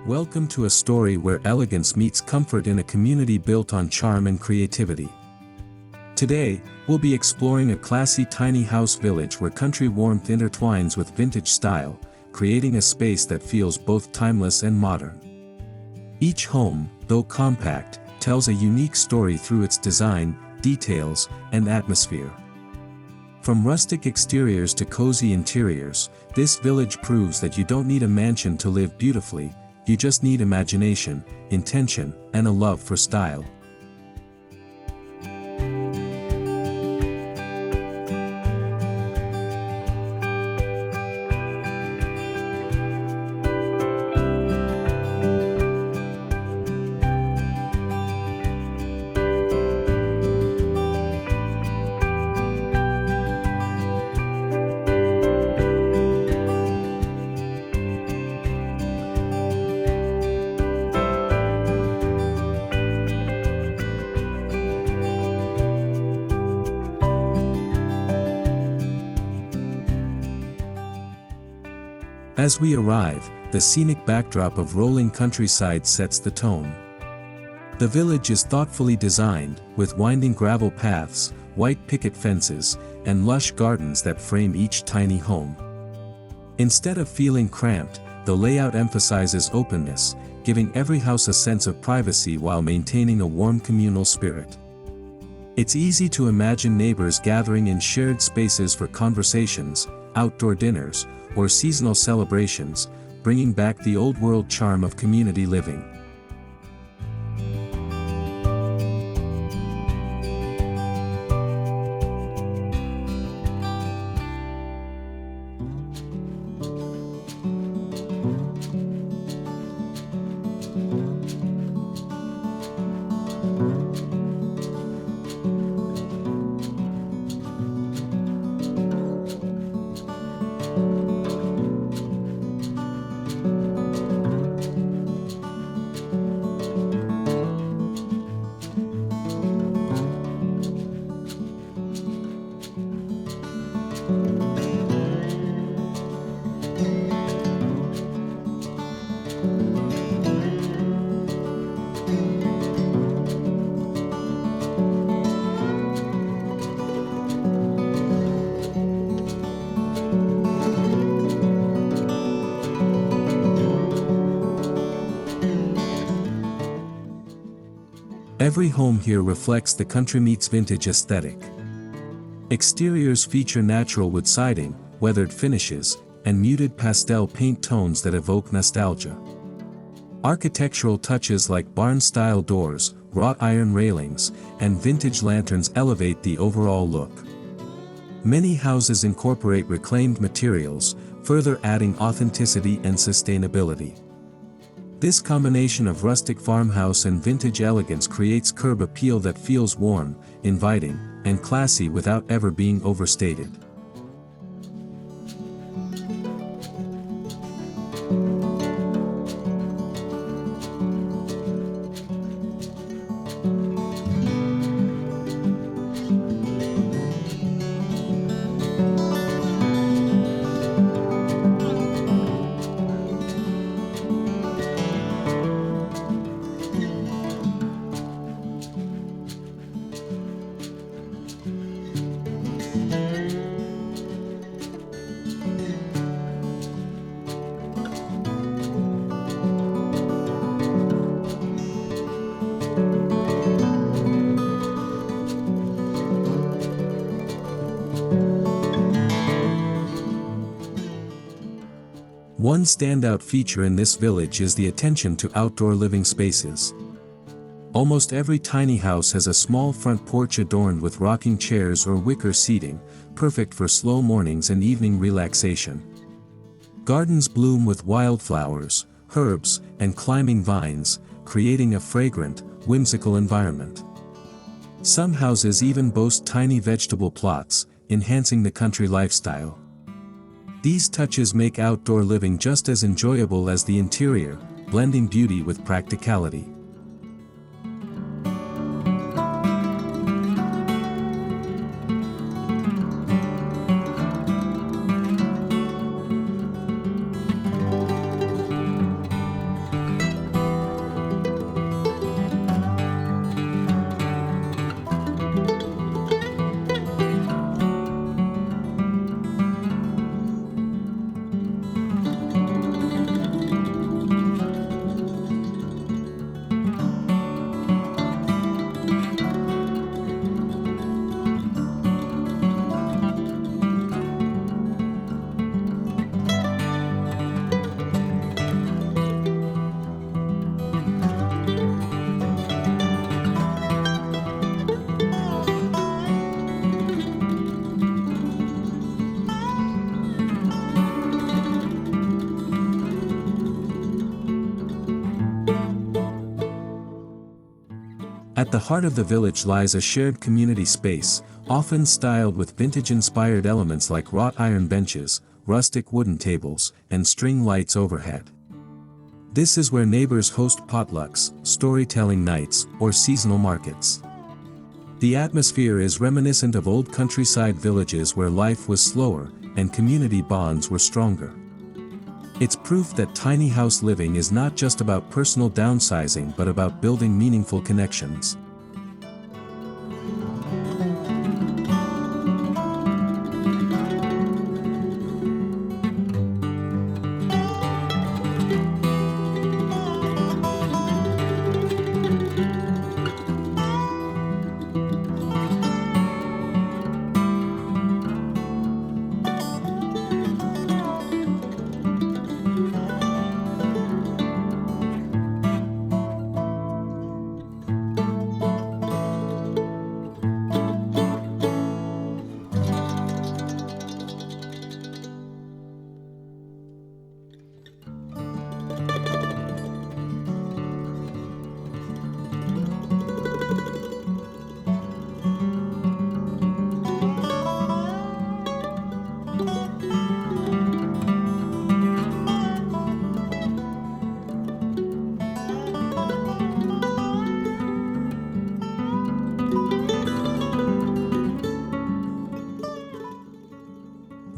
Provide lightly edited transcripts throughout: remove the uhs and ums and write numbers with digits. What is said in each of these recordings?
Welcome to a story where elegance meets comfort in a community built on charm and creativity. Today, we'll be exploring a classy tiny house village where country warmth intertwines with vintage style, creating a space that feels both timeless and modern. Each home, though compact, tells a unique story through its design, details, and atmosphere. From rustic exteriors to cozy interiors, this village proves that you don't need a mansion to live beautifully. You just need imagination, intention, and a love for style. As we arrive, the scenic backdrop of rolling countryside sets the tone. The village is thoughtfully designed, with winding gravel paths, white picket fences, and lush gardens that frame each tiny home. Instead of feeling cramped, the layout emphasizes openness, giving every house a sense of privacy while maintaining a warm communal spirit. It's easy to imagine neighbors gathering in shared spaces for conversations, outdoor dinners, or seasonal celebrations, bringing back the old-world charm of community living. Every home here reflects the country meets vintage aesthetic. Exteriors feature natural wood siding, weathered finishes, and muted pastel paint tones that evoke nostalgia. Architectural touches like barn-style doors, wrought-iron railings, and vintage lanterns elevate the overall look. Many houses incorporate reclaimed materials, further adding authenticity and sustainability. This combination of rustic farmhouse and vintage elegance creates curb appeal that feels warm, inviting, and classy without ever being overstated. One standout feature in this village is the attention to outdoor living spaces. Almost every tiny house has a small front porch adorned with rocking chairs or wicker seating, perfect for slow mornings and evening relaxation. Gardens bloom with wildflowers, herbs, and climbing vines, creating a fragrant, whimsical environment. Some houses even boast tiny vegetable plots, enhancing the country lifestyle. These touches make outdoor living just as enjoyable as the interior, blending beauty with practicality. At the heart of the village lies a shared community space, often styled with vintage-inspired elements like wrought iron benches, rustic wooden tables, and string lights overhead. This is where neighbors host potlucks, storytelling nights, or seasonal markets. The atmosphere is reminiscent of old countryside villages where life was slower, and community bonds were stronger. It's proof that tiny house living is not just about personal downsizing but about building meaningful connections.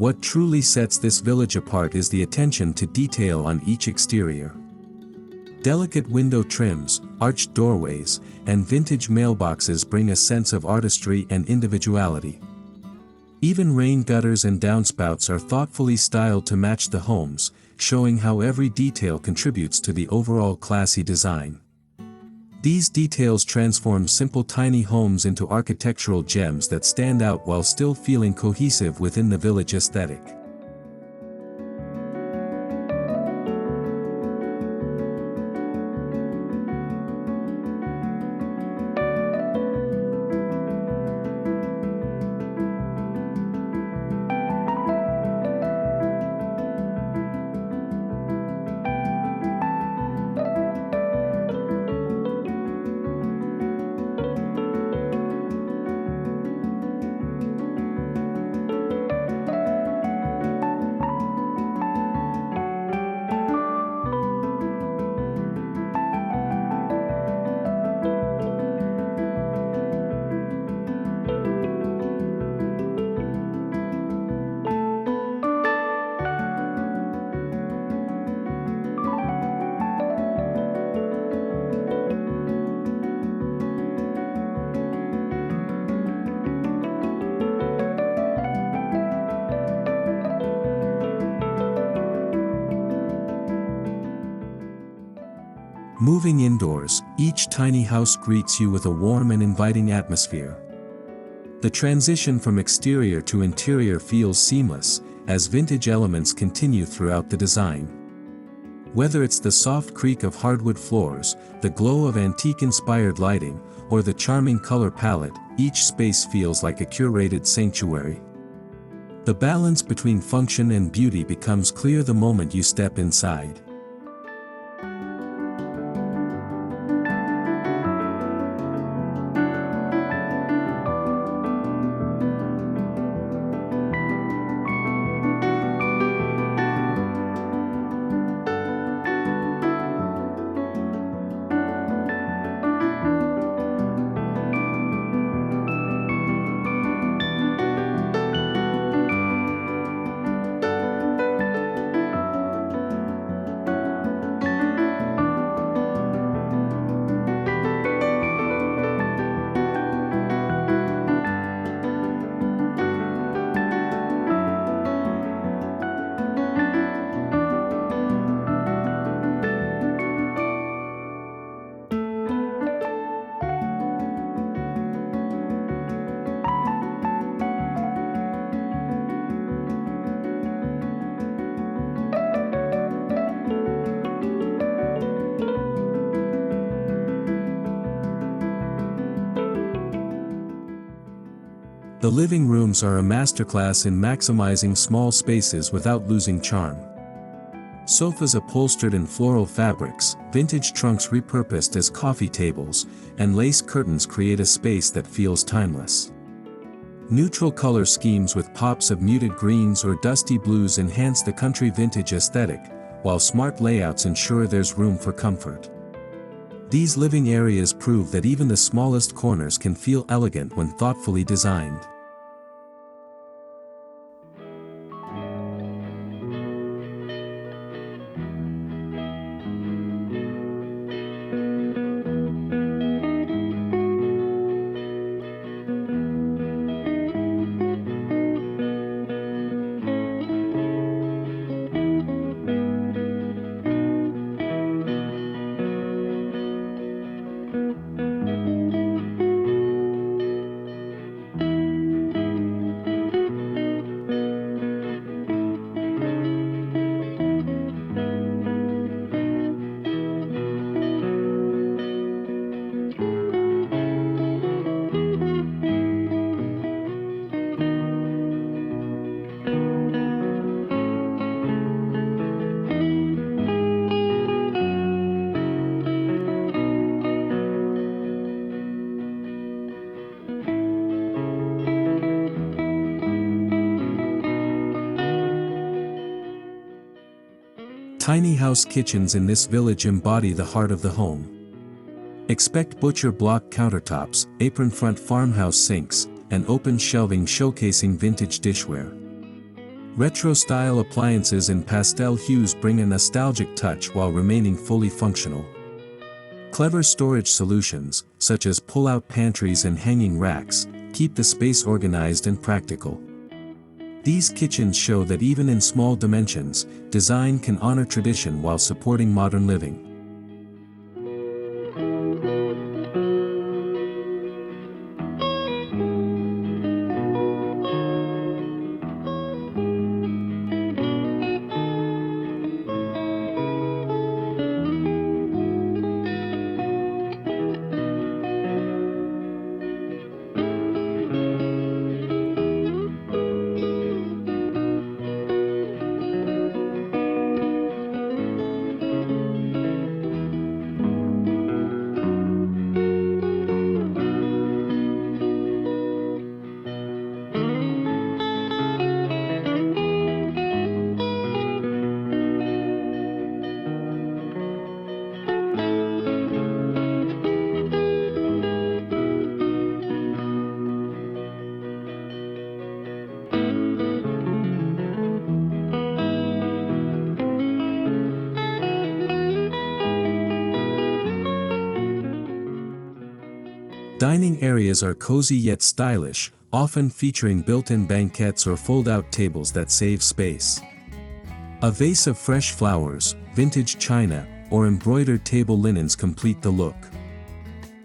What truly sets this village apart is the attention to detail on each exterior. Delicate window trims, arched doorways, and vintage mailboxes bring a sense of artistry and individuality. Even rain gutters and downspouts are thoughtfully styled to match the homes, showing how every detail contributes to the overall classy design. These details transform simple tiny homes into architectural gems that stand out while still feeling cohesive within the village aesthetic. Moving indoors, each tiny house greets you with a warm and inviting atmosphere. The transition from exterior to interior feels seamless, as vintage elements continue throughout the design. Whether it's the soft creak of hardwood floors, the glow of antique-inspired lighting, or the charming color palette, each space feels like a curated sanctuary. The balance between function and beauty becomes clear the moment you step inside. The living rooms are a masterclass in maximizing small spaces without losing charm. Sofas upholstered in floral fabrics, vintage trunks repurposed as coffee tables, and lace curtains create a space that feels timeless. Neutral color schemes with pops of muted greens or dusty blues enhance the country vintage aesthetic, while smart layouts ensure there's room for comfort. These living areas prove that even the smallest corners can feel elegant when thoughtfully designed. Tiny house kitchens in this village embody the heart of the home. Expect butcher block countertops, apron-front farmhouse sinks, and open shelving showcasing vintage dishware. Retro-style appliances in pastel hues bring a nostalgic touch while remaining fully functional. Clever storage solutions, such as pull-out pantries and hanging racks, keep the space organized and practical. These kitchens show that even in small dimensions, design can honor tradition while supporting modern living. Dining areas are cozy yet stylish, often featuring built-in banquettes or fold-out tables that save space. A vase of fresh flowers, vintage china, or embroidered table linens complete the look.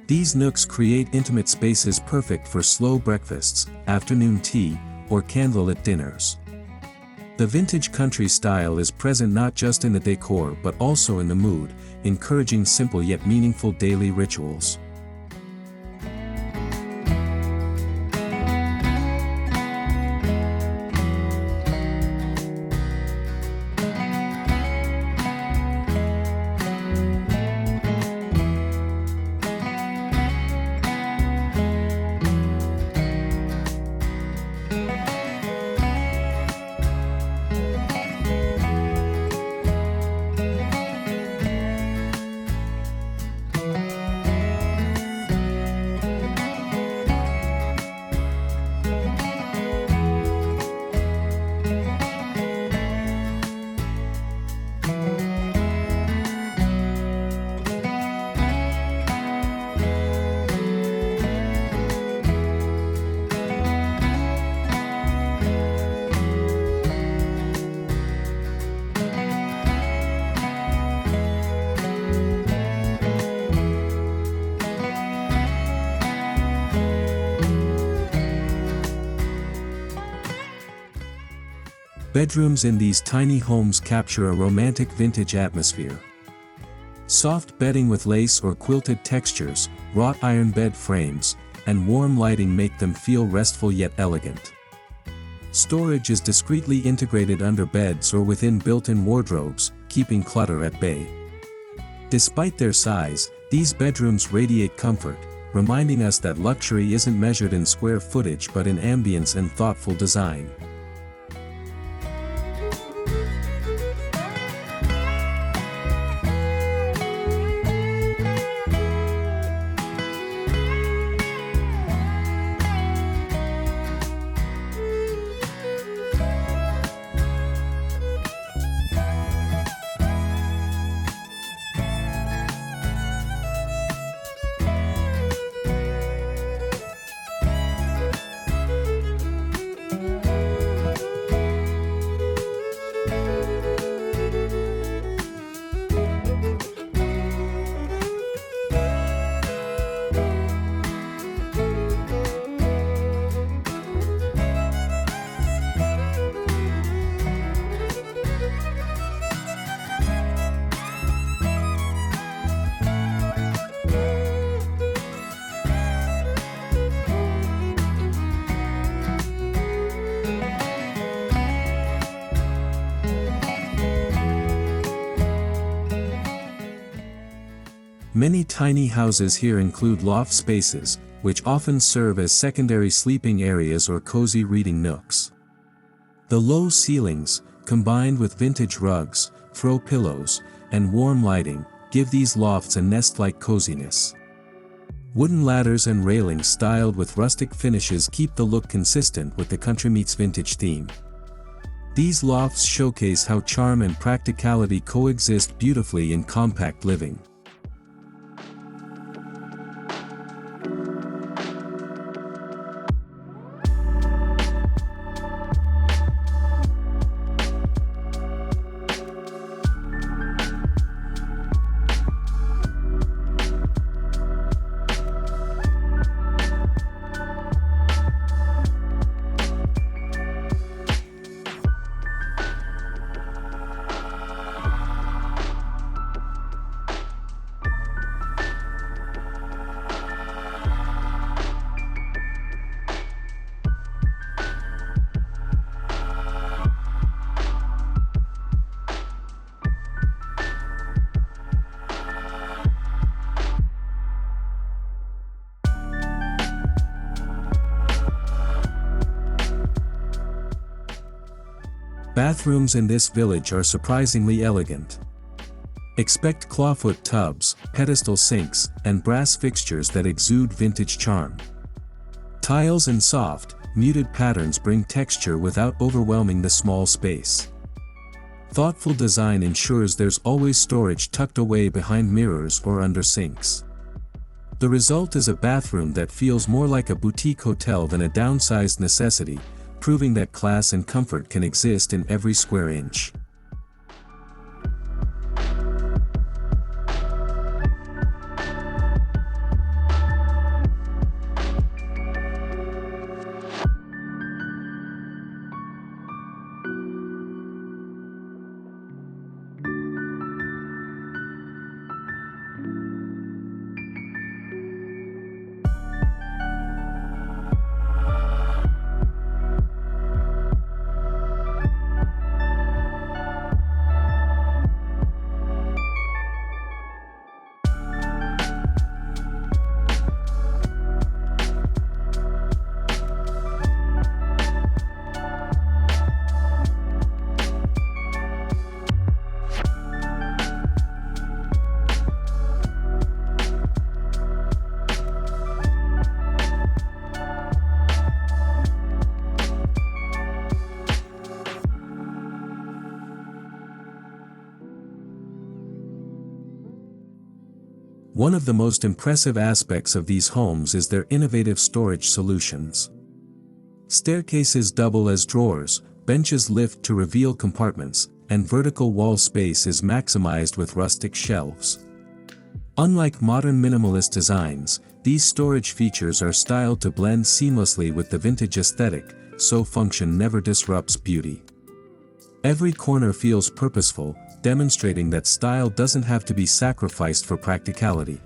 These nooks create intimate spaces perfect for slow breakfasts, afternoon tea, or candlelit dinners. The vintage country style is present not just in the decor but also in the mood, encouraging simple yet meaningful daily rituals. Bedrooms in these tiny homes capture a romantic vintage atmosphere. Soft bedding with lace or quilted textures, wrought iron bed frames, and warm lighting make them feel restful yet elegant. Storage is discreetly integrated under beds or within built-in wardrobes, keeping clutter at bay. Despite their size, these bedrooms radiate comfort, reminding us that luxury isn't measured in square footage but in ambience and thoughtful design. Many tiny houses here include loft spaces, which often serve as secondary sleeping areas or cozy reading nooks. The low ceilings, combined with vintage rugs, throw pillows, and warm lighting, give these lofts a nest-like coziness. Wooden ladders and railings styled with rustic finishes keep the look consistent with the country meets vintage theme. These lofts showcase how charm and practicality coexist beautifully in compact living. Bathrooms in this village are surprisingly elegant. Expect clawfoot tubs, pedestal sinks, and brass fixtures that exude vintage charm. Tiles and soft, muted patterns bring texture without overwhelming the small space. Thoughtful design ensures there's always storage tucked away behind mirrors or under sinks. The result is a bathroom that feels more like a boutique hotel than a downsized necessity, proving that class and comfort can exist in every square inch. One of the most impressive aspects of these homes is their innovative storage solutions. Staircases double as drawers, benches lift to reveal compartments, and vertical wall space is maximized with rustic shelves. Unlike modern minimalist designs, these storage features are styled to blend seamlessly with the vintage aesthetic, so function never disrupts beauty. Every corner feels purposeful, demonstrating that style doesn't have to be sacrificed for practicality.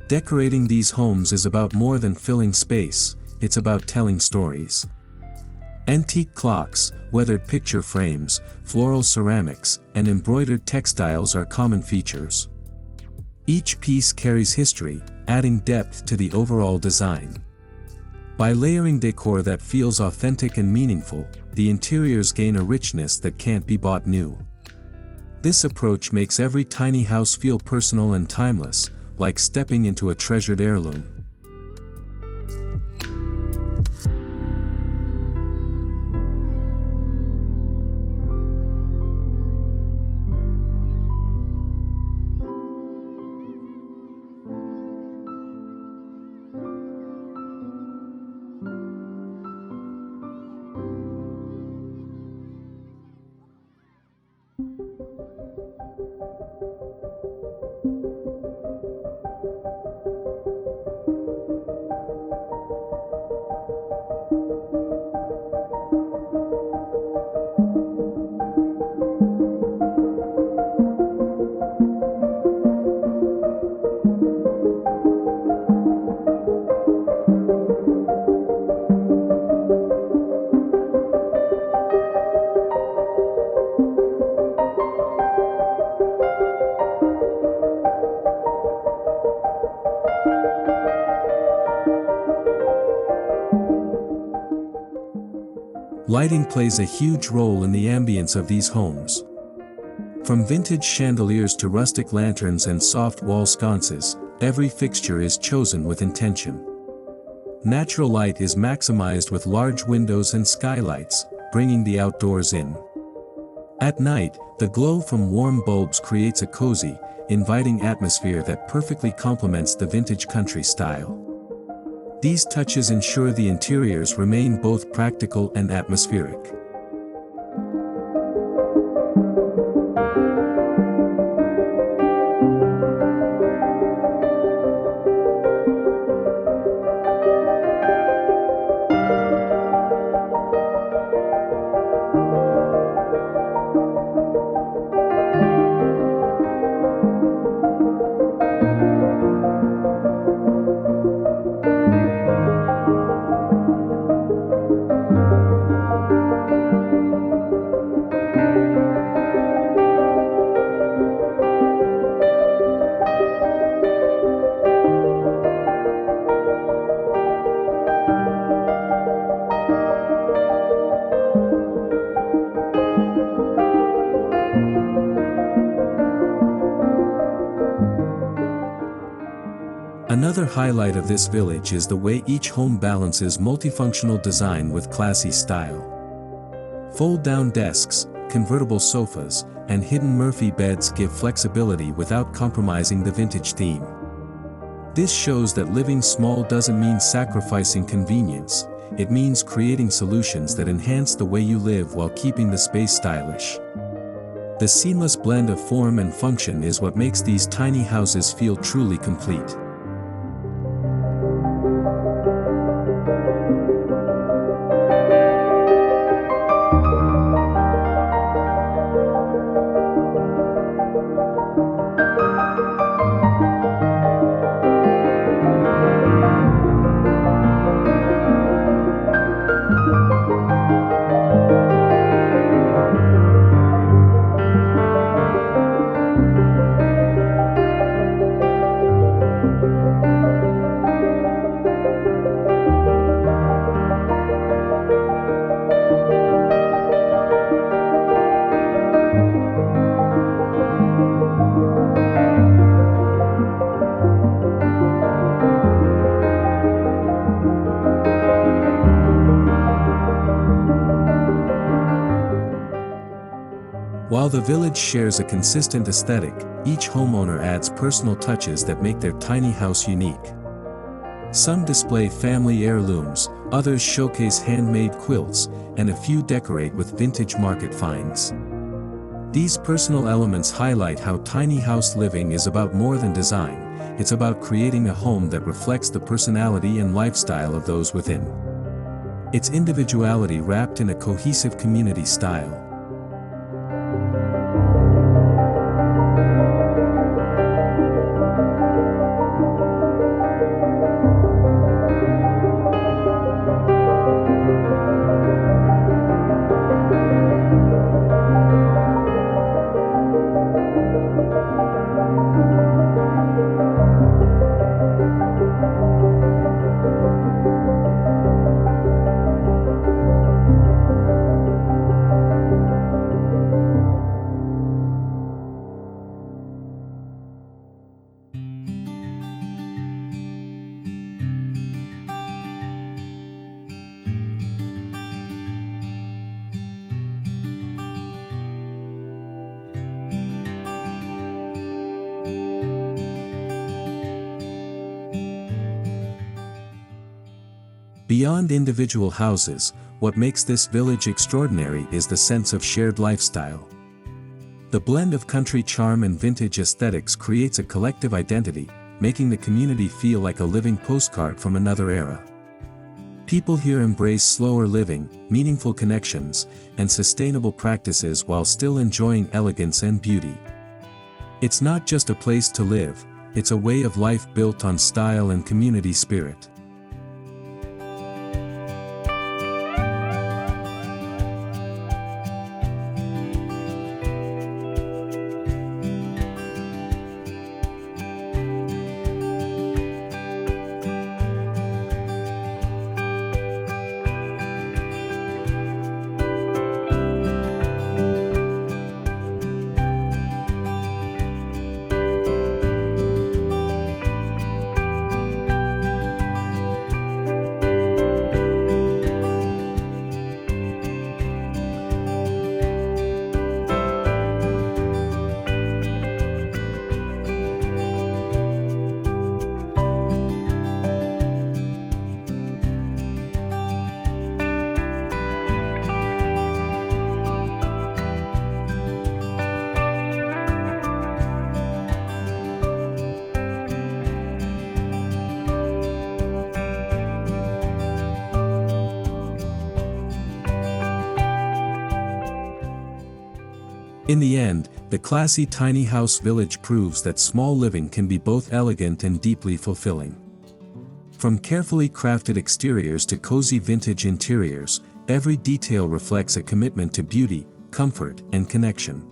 Decorating these homes is about more than filling space, it's about telling stories. Antique clocks, weathered picture frames, floral ceramics, and embroidered textiles are common features. Each piece carries history, adding depth to the overall design. By layering decor that feels authentic and meaningful, the interiors gain a richness that can't be bought new. This approach makes every tiny house feel personal and timeless, like stepping into a treasured heirloom. Lighting plays a huge role in the ambience of these homes. From vintage chandeliers to rustic lanterns and soft wall sconces, every fixture is chosen with intention. Natural light is maximized with large windows and skylights, bringing the outdoors in. At night, the glow from warm bulbs creates a cozy, inviting atmosphere that perfectly complements the vintage country style. These touches ensure the interiors remain both practical and atmospheric. Another highlight of this village is the way each home balances multifunctional design with classy style. Fold-down desks, convertible sofas, and hidden Murphy beds give flexibility without compromising the vintage theme. This shows that living small doesn't mean sacrificing convenience, it means creating solutions that enhance the way you live while keeping the space stylish. The seamless blend of form and function is what makes these tiny houses feel truly complete. While the village shares a consistent aesthetic, each homeowner adds personal touches that make their tiny house unique. Some display family heirlooms, others showcase handmade quilts, and a few decorate with vintage market finds. These personal elements highlight how tiny house living is about more than design, it's about creating a home that reflects the personality and lifestyle of those within. It's individuality wrapped in a cohesive community style. Beyond individual houses, what makes this village extraordinary is the sense of shared lifestyle. The blend of country charm and vintage aesthetics creates a collective identity, making the community feel like a living postcard from another era. People here embrace slower living, meaningful connections, and sustainable practices while still enjoying elegance and beauty. It's not just a place to live, it's a way of life built on style and community spirit. In the end, the classy tiny house village proves that small living can be both elegant and deeply fulfilling. From carefully crafted exteriors to cozy vintage interiors, every detail reflects a commitment to beauty, comfort, and connection.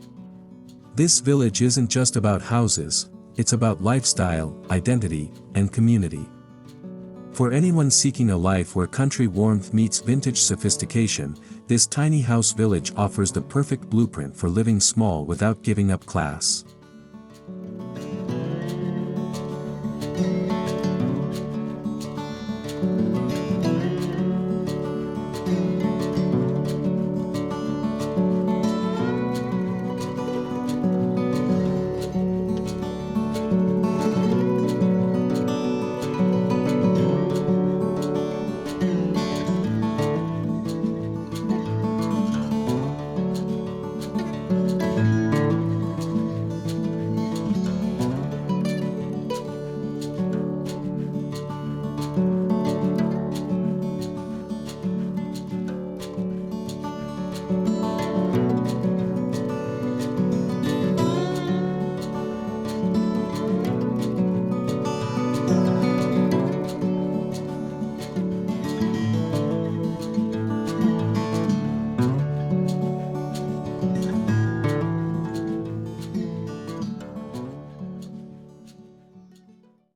This village isn't just about houses, it's about lifestyle, identity, and community. For anyone seeking a life where country warmth meets vintage sophistication, this tiny house village offers the perfect blueprint for living small without giving up class.